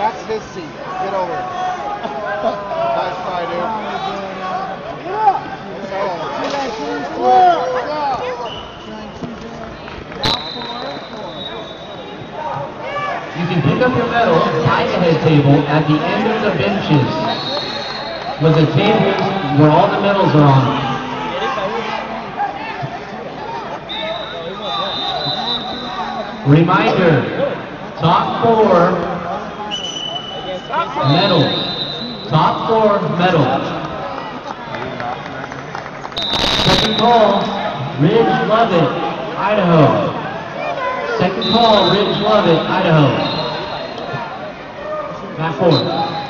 That's his seat. Get over it. Nice try, dude. You can pick up your medal by the head table at the end of the benches, with the tables where all the medals are on. Reminder, top 4 medals. Top 4 medals. Second call, Ridge Lovett, Idaho. Second call, Ridge Lovett, Idaho. Mat 4.